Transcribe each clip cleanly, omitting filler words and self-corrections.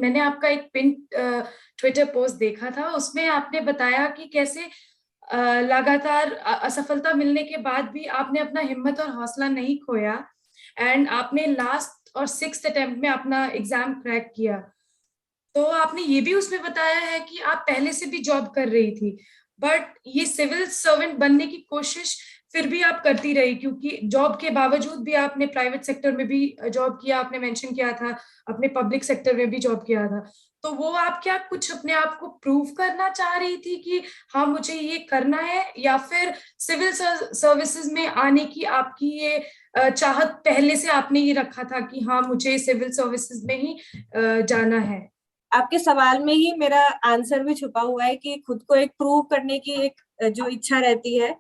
मैंने आपका एक पिन ट्विटर पोस्ट देखा था, उसमें आपने बताया कि कैसे लगातार असफलता मिलने के बाद भी आपने अपना हिम्मत और हौसला नहीं खोया, एंड आपने लास्ट और 6th अटेम्प्ट में अपना एग्जाम क्रैक किया। तो आपने ये भी उसमें बताया है कि आप पहले से भी जॉब कर रही थी, बट ये सिविल सर्वेंट बनने की कोशिश फिर भी आप करती रही, क्योंकि जॉब के बावजूद भी आपने प्राइवेट सेक्टर में भी जॉब किया, आपने मेंशन किया था, अपने पब्लिक सेक्टर में भी जॉब किया था। तो वो आप क्या कुछ अपने आप को प्रूव करना चाह रही थी कि हाँ मुझे ये करना है, या फिर सिविल सर्विसेज में आने की आपकी ये चाहत पहले से आपने ये रखा था कि हाँ मुझे सिविल सर्विसेज में ही जाना है? आपके सवाल में ही मेरा आंसर भी छुपा हुआ है कि खुद को एक प्रूव करने की एक जो इच्छा रहती है।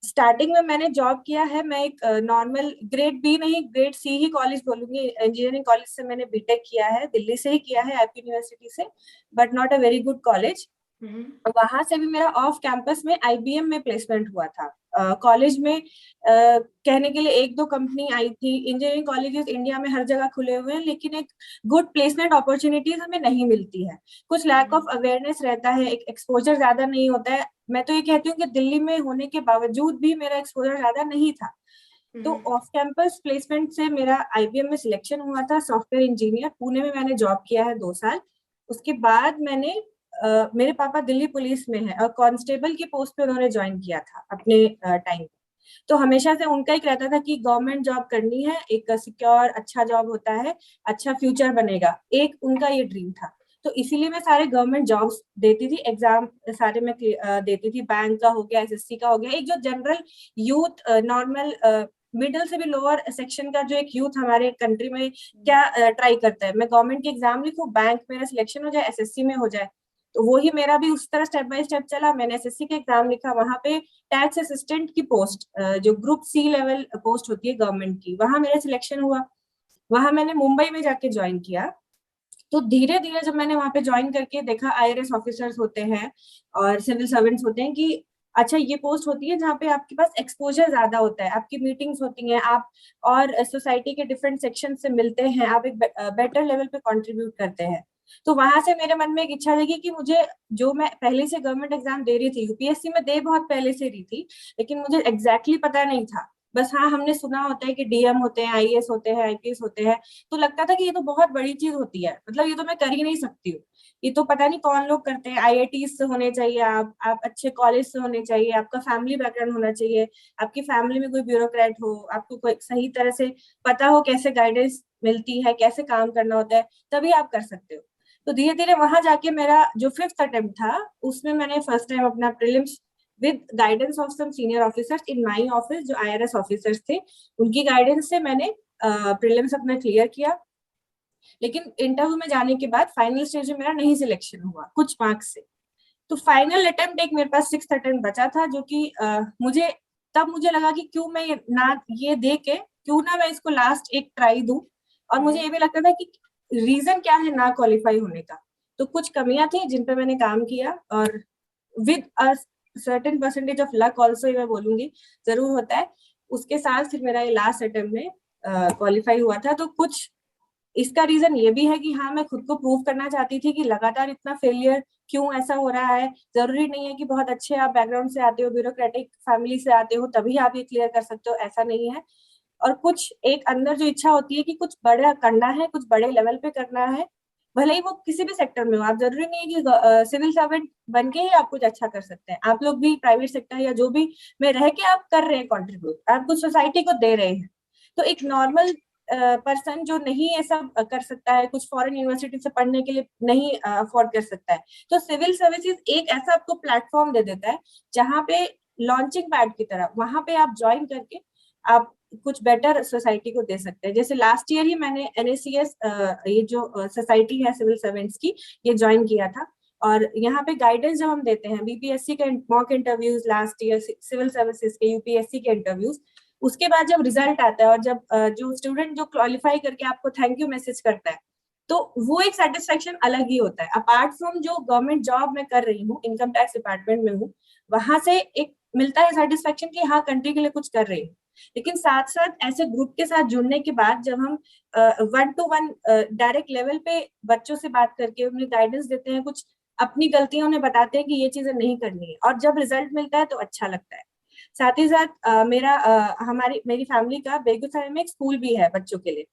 स्टार्टिंग में मैंने जॉब किया है, मैं एक नॉर्मल ग्रेड बी नहीं ग्रेड सी ही कॉलेज बोलूंगी, इंजीनियरिंग कॉलेज से मैंने बीटेक किया है, दिल्ली से ही किया है, एपी यूनिवर्सिटी से, but not a very good college. वहां से भी मेरा ऑफ कैंपस में आईबीएम में प्लेसमेंट हुआ था। कॉलेज में कहने के लिए एक दो कंपनी आई थी, इंजीनियरिंग कॉलेजेस इंडिया में हर जगह खुले हुए हैं, लेकिन एक गुड प्लेसमेंट अपॉर्चुनिटीज हमें नहीं मिलती है, कुछ लैक ऑफ अवेयरनेस रहता है, एक एक्सपोजर ज्यादा नहीं होता है। मैं तो ये कहती हूँ कि दिल्ली में होने के बावजूद भी मेरा एक्सपोजर ज्यादा नहीं था। तो ऑफ कैंपस प्लेसमेंट से मेरा आईबीएम में सिलेक्शन हुआ था, सॉफ्टवेयर इंजीनियर, पुणे में मैंने जॉब किया है 2 साल। उसके बाद मैंने मेरे पापा दिल्ली पुलिस में है और कांस्टेबल की पोस्ट पे उन्होंने ज्वाइन किया था अपने टाइम। तो हमेशा से उनका ही रहता था कि गवर्नमेंट जॉब करनी है, एक सिक्योर अच्छा जॉब होता है, अच्छा फ्यूचर बनेगा, एक उनका ये ड्रीम था। तो इसीलिए मैं सारे गवर्नमेंट जॉब्स देती थी, एग्जाम सारे मैं देती थी, बैंक का हो गया, एसएससी का हो गया, एक जो जनरल यूथ नॉर्मल मिडिल से भी लोअर सेक्शन का जो एक यूथ हमारे कंट्री में क्या ट्राई करता है, मैं गवर्नमेंट के एग्जाम लिखूं, बैंक मेरा सिलेक्शन हो जाए, एसएससी में हो जाए। तो वो ही मेरा भी उस तरह स्टेप बाय स्टेप चला। मैंने एसएससी का एग्जाम लिखा, वहां पे टैक्स असिस्टेंट की पोस्ट जो ग्रुप सी लेवल पोस्ट होती है गवर्नमेंट की, वहां मेरा सिलेक्शन हुआ। वहां मैंने मुंबई में जाके ज्वाइन किया। तो धीरे धीरे जब मैंने वहां पे ज्वाइन करके देखा, आईआरएस ऑफिसर्स होते हैं और सिविल सर्वेंट्स होते हैं, कि अच्छा ये पोस्ट होती है जहाँ पे आपके पास एक्सपोजर ज्यादा होता है, आपकी मीटिंग्स होती हैं, आप और सोसाइटी के डिफरेंट सेक्शन से मिलते हैं, आप एक बेटर लेवल पे कंट्रीब्यूट करते हैं। तो वहां से मेरे मन में एक इच्छा लगी कि मुझे, जो मैं पहले से गवर्नमेंट एग्जाम दे रही थी, यूपीएससी में दे बहुत पहले से रही थी, लेकिन मुझे एग्जैक्टली पता नहीं था। बस हाँ, हमने सुना होता है कि डीएम होते हैं, आईएएस होते हैं, आईपीएस होते हैं, तो लगता था कि ये तो बहुत बड़ी चीज होती है, मतलब ये तो मैं कर ही नहीं सकती हूँ, ये तो पता नहीं कौन लोग करते हैं। आईआईटी से होने चाहिए, आप अच्छे कॉलेज से होने चाहिए, आपका फैमिली बैकग्राउंड होना चाहिए, आपकी फैमिली में कोई ब्यूरोक्रेट हो, आपको कोई सही तरह से पता हो कैसे गाइडेंस मिलती है, कैसे काम करना होता है, तभी आप कर सकते हो। तो धीरे धीरे वहां जाके मेरा जो 5th अटेम्प्ट था, उसमें मैंने फर्स्ट टाइम अपना prelims with guidance of some senior officers in my office, जो आईआरएस ऑफिसर्स थे, उनकी गाइडेंस से मैंने प्रीलिम्स अपना क्लियर किया। लेकिन इंटरव्यू में जाने के बाद फाइनल स्टेज में मेरा नहीं सिलेक्शन हुआ कुछ मार्क्स से। तो फाइनल अटेम्प्ट एक मेरे पास 6th अटेम्प्ट बचा था, जो कि मुझे लगा कि क्यों मैं ये दे के क्यों ना मैं इसको लास्ट एक ट्राई दूं। और मुझे ये भी लगता था कि रीजन क्या है ना क्वालिफाई होने का। तो कुछ कमियां थी जिन पे मैंने काम किया, और with a certain percentage of luck also, मैं बोलूंगी जरूर होता है, उसके साथ फिर मेरा ये लास्ट अटेम्प्ट में क्वालिफाई हुआ था। तो कुछ इसका रीजन ये भी है कि हाँ, मैं खुद को प्रूव करना चाहती थी कि लगातार इतना फेलियर क्यों ऐसा हो रहा है। जरूरी नहीं है कि बहुत अच्छे आप बैकग्राउंड से आते हो, ब्यूरोक्रेटिक फैमिली से आते हो, तभी आप ये क्लियर कर सकते हो, ऐसा नहीं है। और कुछ एक अंदर जो इच्छा होती है कि कुछ बड़ा करना है, कुछ बड़े लेवल पे करना है, भले ही वो किसी भी सेक्टर में हो, आप जरूरी नहीं है कि सिविल सर्वेंट बन के ही आप कुछ अच्छा कर सकते हैं। आप लोग भी प्राइवेट सेक्टर या जो भी में रह के आप कर रहे हैं कॉन्ट्रीब्यूट, आप कुछ सोसाइटी को दे रहे हैं। तो एक नॉर्मल पर्सन जो नहीं ये सब कर सकता है, कुछ फॉरेन यूनिवर्सिटी से पढ़ने के लिए नहीं अफोर्ड कर सकता है, तो सिविल सर्विसेज एक ऐसा आपको प्लेटफॉर्म दे देता है जहाँ पे लॉन्चिंग पैड की तरह, वहां पे आप ज्वाइन करके आप कुछ बेटर सोसाइटी को दे सकते हैं। जैसे लास्ट ईयर ही मैंने एनएसीएस, ये जो सोसाइटी है सिविल सर्वेंट्स की, ये ज्वाइन किया था। और यहाँ पे गाइडेंस जब हम देते हैं, बीपीएससी के mock interviews last year, civil services के, यूपीएससी के इंटरव्यूज, उसके बाद जब रिजल्ट आता है और जब जो स्टूडेंट जो क्वालिफाई करके आपको थैंक यू मैसेज करता है, तो वो एक सेटिस्फेक्शन अलग ही होता है। अपार्ट फ्रॉम जो गवर्नमेंट जॉब मैं कर रही हूँ, इनकम टैक्स डिपार्टमेंट में हूँ, वहां से एक मिलता है सेटिस्फेक्शन कि हाँ, कंट्री के लिए कुछ कर रही हूँ। लेकिन साथ साथ ऐसे ग्रुप के साथ जुड़ने के बाद जब हम 1-to-1 डायरेक्ट लेवल पे बच्चों से बात करके उन्हें गाइडेंस देते हैं, कुछ अपनी गलतियां उन्हें बताते हैं कि ये चीजें नहीं करनी है, और जब रिजल्ट मिलता है तो अच्छा लगता है। साथ ही साथ मेरी फैमिली का बेगूसराय में एक स्कूल भी है बच्चों के लिए।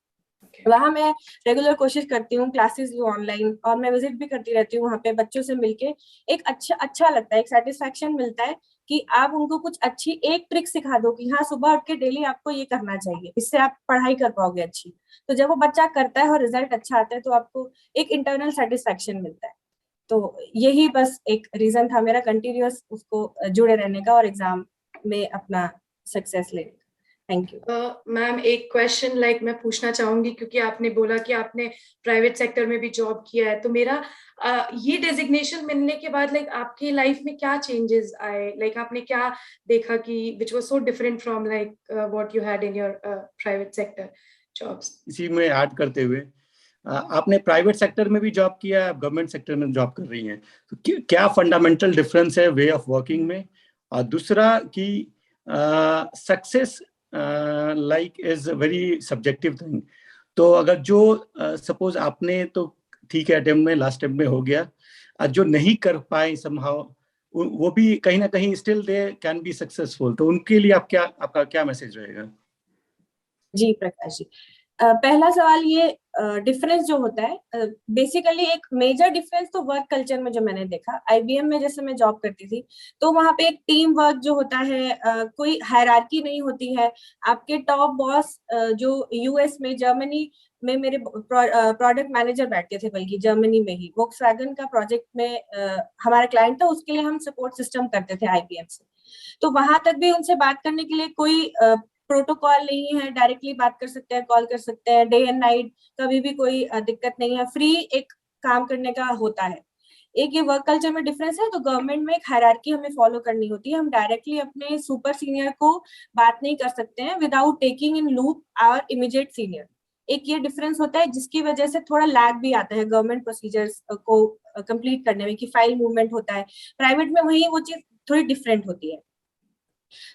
वहां मैं रेगुलर कोशिश करती हूँ, क्लासेस लूँ ऑनलाइन, और मैं विजिट भी करती रहती हूँ वहां पे। बच्चों से मिलके एक अच्छा लगता है, एक सेटिस्फेक्शन मिलता है कि आप उनको कुछ अच्छी एक ट्रिक सिखा दो कि हाँ सुबह उठ के डेली आपको ये करना चाहिए, इससे आप पढ़ाई कर पाओगे अच्छी। तो जब वो बच्चा करता है और रिजल्ट अच्छा आता है तो आपको एक इंटरनल सेटिस्फेक्शन मिलता है। तो यही बस एक रीजन था मेरा कंटिन्यूअस उसको जुड़े रहने का और एग्जाम में अपना सक्सेस लेने का। Thank you. मैम एक क्वेश्चन मैं पूछना चाहूंगी, क्योंकि आपने बोला कि आपने प्राइवेट सेक्टर में भी जॉब किया है, तो मेरा ये डेजिग्नेशन मिलने के बाद आपकी लाइफ में क्या चेंजेस आए, आपने क्या देखा कि which was so different from what you had in your private sector jobs? इसी में ऐड करते हुए, आपने प्राइवेट सेक्टर में भी जॉब किया है, गवर्नमेंट सेक्टर में जॉब कर रही हैं, तो क्या फंडामेंटल डिफरेंस है वे ऑफ वर्किंग में? और दूसरा कि success is very subjective thing. तो अगर जो सपोज आपने तो ठीक है अटेम्प्ट में, लास्ट अटेम्प्ट में हो गया, जो नहीं कर पाए समहाउ, वो भी कहीं ना कहीं still they can be successful, तो उनके लिए आपका क्या मैसेज रहेगा? जी प्रकाश जी, पहला सवाल ये डिफरेंस जो होता है, बेसिकली एक मेजर डिफरेंस तो वर्क कल्चर में जो मैंने देखा आईबीएम में, जैसे मैं जॉब करती थी तो वहां पे एक टीम वर्क जो होता है, कोई हायरार्की नहीं होती है। आपके टॉप बॉस जो यूएस में, जर्मनी में मेरे प्रोडक्ट मैनेजर बैठते थे, बल्कि जर्मनी में ही वोक्सवैगन का प्रोजेक्ट में हमारा क्लाइंट था, उसके लिए हम सपोर्ट सिस्टम करते थे आईबीएम से। तो वहां तक भी उनसे बात करने के लिए कोई प्रोटोकॉल नहीं है, डायरेक्टली बात कर सकते हैं, कॉल कर सकते हैं, डे एंड नाइट, कभी भी कोई दिक्कत नहीं है, फ्री एक काम करने का होता है। एक ये वर्क कल्चर में डिफरेंस है। तो गवर्नमेंट में एक हायरार्की हमें फॉलो करनी होती है, हम डायरेक्टली अपने सुपर सीनियर को बात नहीं कर सकते हैं without taking in loop our immediate senior. एक ये डिफरेंस होता है जिसकी वजह से थोड़ा लैग भी आता है गवर्नमेंट प्रोसीजर्स को कंप्लीट करने में, कि फाइल मूवमेंट होता है। प्राइवेट में वही वो चीज थोड़ी डिफरेंट होती है।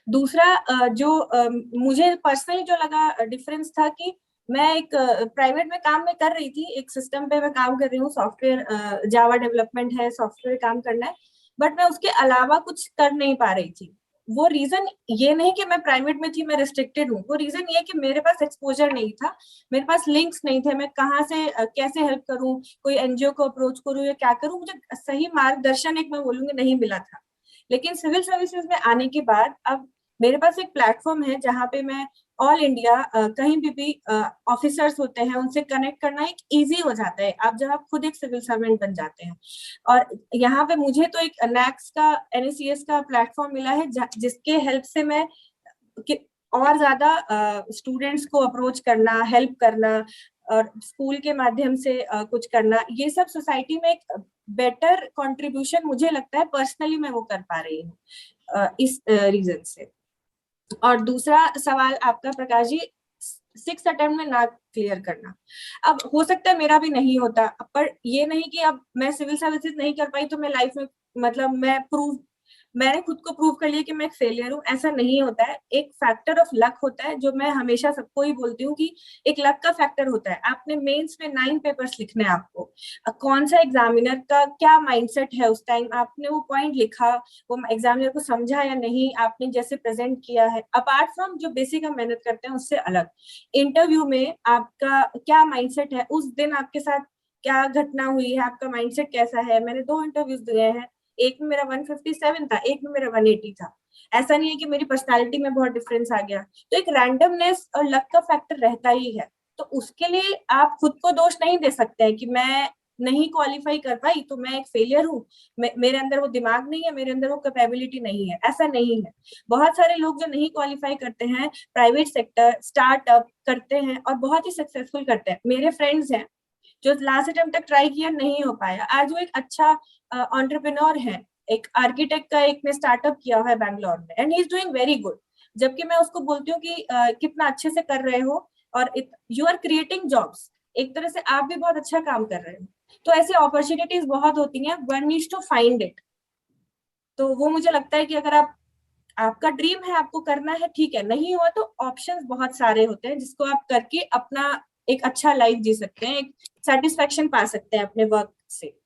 दूसरा जो मुझे पर्सनली जो लगा डिफरेंस था कि मैं एक प्राइवेट में काम मैं कर रही थी, एक सिस्टम पे मैं काम कर रही हूँ, सॉफ्टवेयर जावा डेवलपमेंट है, सॉफ्टवेयर काम करना है, बट मैं उसके अलावा कुछ कर नहीं पा रही थी। वो रीजन ये नहीं कि मैं प्राइवेट में थी, मैं रिस्ट्रिक्टेड हूँ, वो रीजन ये कि मेरे पास एक्सपोजर नहीं था, मेरे पास लिंक्स नहीं थे, मैं कहाँ से कैसे हेल्प करूँ, कोई एनजीओ को अप्रोच करूँ या क्या करूँ, मुझे सही मार्गदर्शन एक मैं बोलूंगी नहीं मिला था। लेकिन सिविल सर्विसेज में आने के बाद अब मेरे पास एक प्लेटफॉर्म है जहाँ पे मैं ऑल इंडिया कहीं भी ऑफिसर्स होते हैं उनसे कनेक्ट करना एक इजी हो जाता है, आप जब आप खुद एक सिविल सर्वेंट बन जाते हैं। और यहाँ पे मुझे तो एक नैक्स का, एनएसीएस का प्लेटफॉर्म मिला है जिसके हेल्प से मैं और ज्यादा स्टूडेंट्स को अप्रोच करना, हेल्प करना, और स्कूल के माध्यम से कुछ करना, ये सब सोसाइटी में एक बेटर कंट्रीब्यूशन मुझे लगता है पर्सनली मैं वो कर पा रही हूँ इस रीजन से। और दूसरा सवाल आपका प्रकाश जी, 6 अटेम्प्ट में ना क्लियर करना, अब हो सकता है मेरा भी नहीं होता, पर ये नहीं कि अब मैं सिविल सर्विसेज नहीं कर पाई तो मैं लाइफ में, मतलब मैंने खुद को प्रूव कर लिया कि मैं एक फेलियर हूँ, ऐसा नहीं होता है। एक फैक्टर ऑफ लक होता है, जो मैं हमेशा सबको ही बोलती हूँ कि एक लक का फैक्टर होता है। आपने मेंस में 9 पेपर्स लिखने हैं आपको, कौन सा एग्जामिनर का क्या माइंडसेट है उस टाइम, आपने वो पॉइंट लिखा, वो एग्जामिनर को समझा या नहीं, आपने जैसे प्रेजेंट किया है, अपार्ट फ्रॉम जो बेसिक हम मेहनत करते हैं उससे अलग इंटरव्यू में आपका क्या माइंडसेट है, उस दिन आपके साथ क्या घटना हुई है, आपका माइंडसेट कैसा है। मैंने 2 इंटरव्यूज दिए हैं, एक में मेरा 157 था, एक में मेरा 180 था। ऐसा नहीं है कि मेरी पर्सनालिटी में बहुत डिफरेंस आ गया। तो एक रैंडमनेस और लक का फैक्टर रहता ही है। तो उसके लिए आप खुद को दोष नहीं दे सकते हैं कि मैं नहीं क्वालिफाई कर पाई तो मैं एक फेलियर हूँ, मेरे अंदर वो दिमाग नहीं है, मेरे अंदर वो कैपेबिलिटी नहीं है, ऐसा नहीं है। बहुत सारे लोग जो नहीं क्वालिफाई करते हैं, प्राइवेट सेक्टर स्टार्टअप करते हैं और बहुत ही सक्सेसफुल करते हैं। मेरे फ्रेंड्स हैं जो लास्ट अटेम्प्ट तक ट्राई किया, नहीं हो पाया, आज वो एक अच्छा एंटरप्रेन्योर है। एक आर्किटेक्ट का एक ने स्टार्टअप किया हुआ है बैंगलोर में and he is doing very good. जबकि मैं उसको बोलती हूँ कि कितना अच्छे से कर रहे हो और यू आर क्रिएटिंग जॉब्स, एक तरह से आप भी बहुत अच्छा काम कर रहे हो। तो ऐसी अपॉर्चुनिटीज बहुत होती हैं, one needs to find it. तो वो मुझे लगता है कि अगर आप आपका ड्रीम है, आपको करना है, ठीक है, नहीं हुआ तो ऑप्शंस बहुत सारे होते हैं जिसको आप करके अपना एक अच्छा लाइफ जी सकते हैं, एक सेटिस्फेक्शन पा सकते हैं अपने वर्क से।